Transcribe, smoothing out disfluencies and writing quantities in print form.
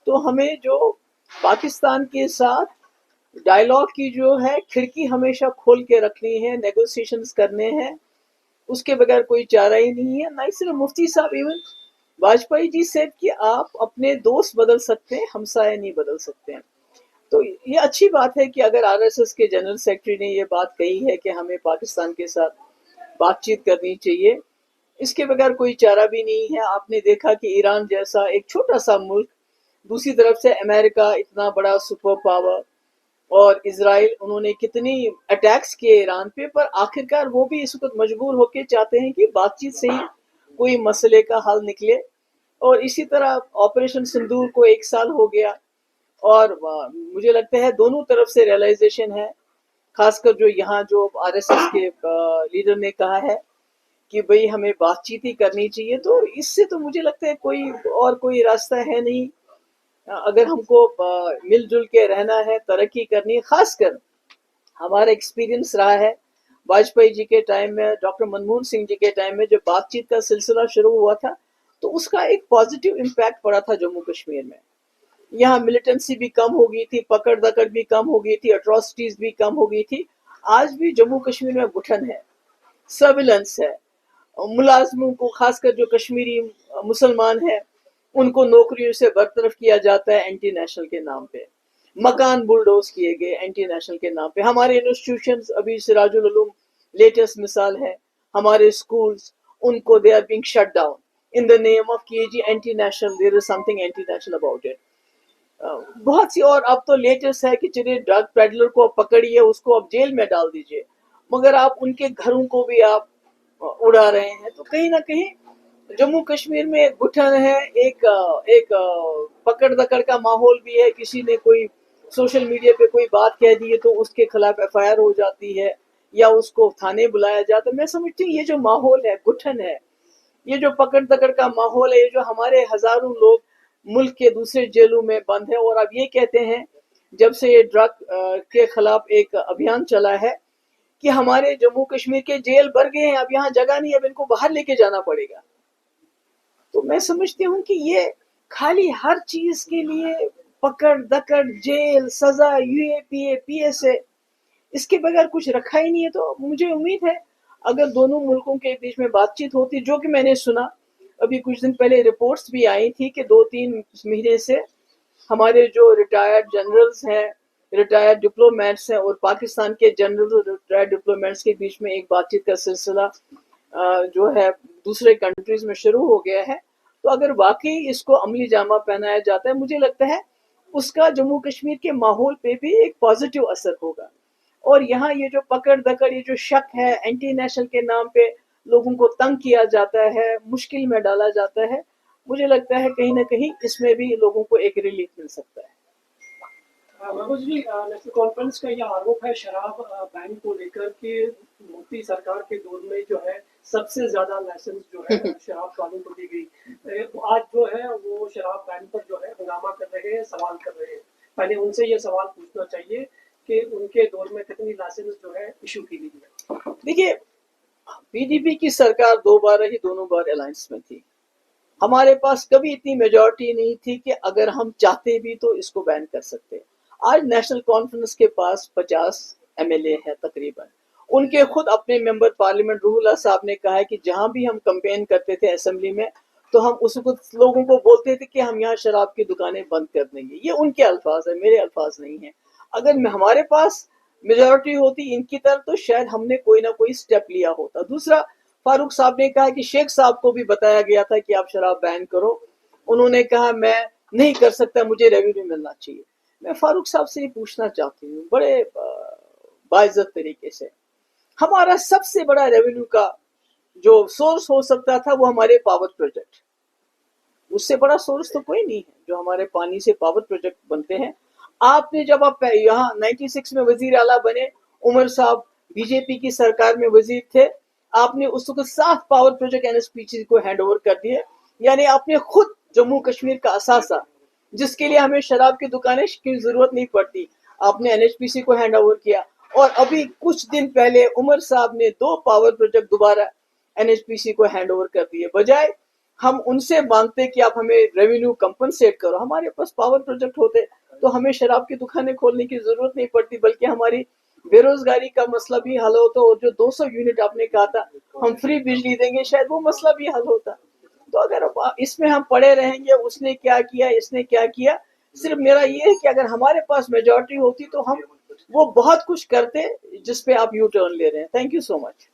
تو ہمیں جو پاکستان کے ساتھ ڈائلاگ کی جو ہے کھڑکی ہمیشہ کھول کے رکھنی ہے، نیگوسیشنز کرنے ہیں، اس کے بغیر کوئی چارہ ہی نہیں ہے. نہ صرف مفتی صاحب، ایون واجپئی جی سے کہ آپ اپنے دوست بدل سکتے ہیں، ہمسائے نہیں بدل سکتے ہیں. تو یہ اچھی بات ہے کہ اگر آر ایس ایس کے جنرل سیکرٹری نے یہ بات کہی ہے کہ ہمیں پاکستان کے ساتھ بات چیت کرنی چاہیے، اس کے بغیر کوئی چارہ بھی نہیں ہے. آپ نے دیکھا کہ ایران جیسا ایک چھوٹا سا ملک، دوسری طرف سے امریکہ اتنا بڑا سپر پاور، اور اسرائیل، انہوں نے کتنی اٹیکس کیے ایران پہ، پر آخرکار وہ بھی اس وقت مجبور ہو کے چاہتے ہیں کہ بات چیت سے ہی کوئی مسئلے کا حل نکلے. اور اسی طرح آپریشن سندور کو 1 سال ہو گیا، اور مجھے لگتا ہے دونوں طرف سے ریئلائزیشن ہے، خاص کر جو یہاں جو آر ایس ایس کے لیڈر نے کہا ہے کہ بھئی ہمیں بات چیت ہی کرنی چاہیے. تو اس سے تو مجھے لگتا ہے کوئی راستہ ہے نہیں. اگر ہم کو مل جل کے رہنا ہے، ترقی کرنی ہے، خاص کر ہمارا ایکسپیرینس رہا ہے واجپئی جی کے ٹائم میں، ڈاکٹر منموہن سنگھ جی کے ٹائم میں جب بات چیت کا سلسلہ شروع ہوا تھا تو اس کا ایک پازیٹیو امپیکٹ پڑا تھا جموں کشمیر میں. یہاں ملیٹنسی بھی کم ہو گئی تھی، پکڑ دکڑ بھی کم ہو گئی تھی، اٹراسٹیز بھی کم ہو گئی تھی. آج بھی جموں کشمیر میں گٹھن ہے، سرویلنس ہے، ملازموں کو، خاص کر جو کشمیری مسلمان ہیں، ان کو نوکریوں سے برطرف کیا جاتا ہے اینٹی نیشنل کے نام پہ. مکان بلڈوز کیے گئے اینٹی نیشنل کے نام پہ. ہمارے انسٹیٹیوشنز، ابھی سراج العلوم لیٹسٹ مثال ہے، ہمارے اسکولز، ان کو they are being shut down in the name of کہ جی anti national, there is something anti national about it. بہت سی، اور اب تو لیٹسٹ ہے کہ چلیے ڈرگ پیڈلر کو پکڑیے، اس کو اب جیل میں ڈال دیجیے، مگر آپ ان کے گھروں کو بھی آپ اڑا رہے ہیں. تو کہیں نہ کہیں جموں کشمیر میں ایک گٹھن ہے، ایک پکڑ دکڑ کا ماحول بھی ہے. کسی نے کوئی سوشل میڈیا پہ کوئی بات کہہ دی ہے تو اس کے خلاف ایف آئی آر ہو جاتی ہے یا اس کو تھانے بلایا جاتا ہے. میں سمجھتی ہوں یہ جو ماحول ہے، گٹھن ہے، یہ جو پکڑ دکڑ کا ماحول ہے، یہ جو ہمارے ہزاروں لوگ ملک کے دوسرے جیلوں میں بند ہے. اور اب یہ کہتے ہیں جب سے یہ ڈرگ کے خلاف ایک ابھیان چلا ہے کہ ہمارے جموں کشمیر کے جیل بھر گئے ہیں، اب یہاں جگہ نہیں، اب ان کو باہر لے کے جانا پڑے گا. تو میں سمجھتی ہوں کہ یہ خالی ہر چیز کے لیے پکڑ دکڑ، جیل، سزا، U A P A, P S A, اس کے بغیر کچھ رکھا ہی نہیں ہے. تو مجھے امید ہے اگر دونوں ملکوں کے بیچ میں بات چیت ہوتی، جو کہ میں نے سنا ابھی کچھ دن پہلے رپورٹس بھی آئی تھی کہ 2-3 مہینے سے ہمارے جو ریٹائرڈ جنرلز ہیں، ریٹائرڈ ڈپلومیٹس ہیں، اور پاکستان کے جنرل اور ریٹائرڈ ڈپلومیٹس کے بیچ میں ایک بات چیت کا سلسلہ جو ہے دوسرے کنٹریز میں شروع ہو گیا ہے. تو اگر واقعی اس کو عملی جامہ پہنایا جاتا ہے، مجھے لگتا ہے اس کا جموں کشمیر کے ماحول پہ بھی ایک پازیٹیو اثر ہوگا. اور یہاں یہ جو پکڑ دکڑ، یہ جو شک ہے، اینٹی نیشنل کے نام پہ لوگوں کو تنگ کیا جاتا ہے، مشکل میں ڈالا جاتا ہے، مجھے لگتا ہے کہیں نہ کہیں اس میں بھی لوگوں کو ایک ریلیف مل سکتا ہے. محبوب جی، نیشنل کانفرنس کا یہ آروپ ہے شراب بین کو لے کر کہ مودی سرکار کے دور میں جو ہے سب سے زیادہ لائسنس جو ہے شراب والوں کو دی گئی. آج جو ہے وہ شراب بین پر جو ہے ہنگامہ کر رہے ہیں، سوال کر رہے ہیں. پہلے ان سے یہ سوال پوچھنا چاہیے کہ ان کے دور میں کتنی لائسنس جو ہے ایشو کی گئی ہے. دیکھیے، پی ڈی پی کی سرکار 2 بار رہی، دونوں بار الائنس میں تھی. ہمارے پاس کبھی اتنی میجورٹی نہیں تھی کہ اگر ہم چاہتے بھی تو اس کو بین کر سکتے. آج نیشنل کانفرنس کے پاس 50 ایم ایل اے ہے تقریباً. ان کے خود اپنے ممبر پارلیمنٹ روح اللہ صاحب نے کہا ہے کہ جہاں بھی ہم کمپین کرتے تھے اسمبلی میں تو ہم اس وقت لوگوں کو بولتے تھے کہ ہم یہاں شراب کی دکانیں بند کر دیں گے. یہ ان کے الفاظ ہیں، میرے الفاظ نہیں ہیں. اگر ہمارے پاس میجورٹی ہوتی ان کی طرف تو شاید ہم نے کوئی نہ کوئی سٹیپ لیا ہوتا. دوسرا، فاروق صاحب نے کہا کہ شیخ صاحب کو بھی بتایا گیا تھا کہ آپ شراب بین کرو، انہوں نے کہا میں نہیں کر سکتا، مجھے ریونیو ملنا چاہیے. میں فاروق صاحب سے یہ پوچھنا چاہتی ہوں بڑے باعزت طریقے سے، ہمارا سب سے بڑا ریونیو کا جو سورس ہو سکتا تھا وہ ہمارے پاور پروجیکٹ، اس سے بڑا سورس تو کوئی نہیں ہے جو ہمارے پانی سے پاور پروجیکٹ بنتے ہیں. آپ نے جب آپ یہاں 96 میں وزیر اعلیٰ بنے، عمر صاحب بی جے پی کی سرکار میں وزیر تھے، آپ نے اس وقت 7 power project N S P C کو ہینڈ اوور کر دیے. یعنی آپ نے خود جموں کشمیر کا اثاثہ، جس کے لیے ہمیں شراب کی دکانیں کی ضرورت نہیں پڑتی، آپ نے این ایچ پی سی کو ہینڈ اوور کیا. اور ابھی کچھ دن پہلے عمر صاحب نے 2 پاور پروجیکٹ دوبارہ این ایچ پی سی کو ہینڈ اوور کر دیے. بجائے ہم ان سے مانگتے کہ آپ ہمیں ریونیو کمپنسیٹ کرو. ہمارے پاس پاور پروجیکٹ ہوتے تو ہمیں شراب کی دکانیں کھولنے کی ضرورت نہیں پڑتی، بلکہ ہماری بے روزگاری کا مسئلہ بھی حل ہوتا. اور جو 200 یونٹ آپ نے کہا تھا ہم فری بجلی دیں گے، شاید وہ مسئلہ بھی حل ہوتا. تو اگر اس میں ہم پڑے رہیں گے اس نے کیا کیا، اس نے کیا کیا، صرف میرا یہ ہے کہ اگر ہمارے پاس میجورٹی ہوتی تو ہم وہ بہت کچھ کرتے جس پہ آپ یو ٹرن لے رہے ہیں. Thank you so much.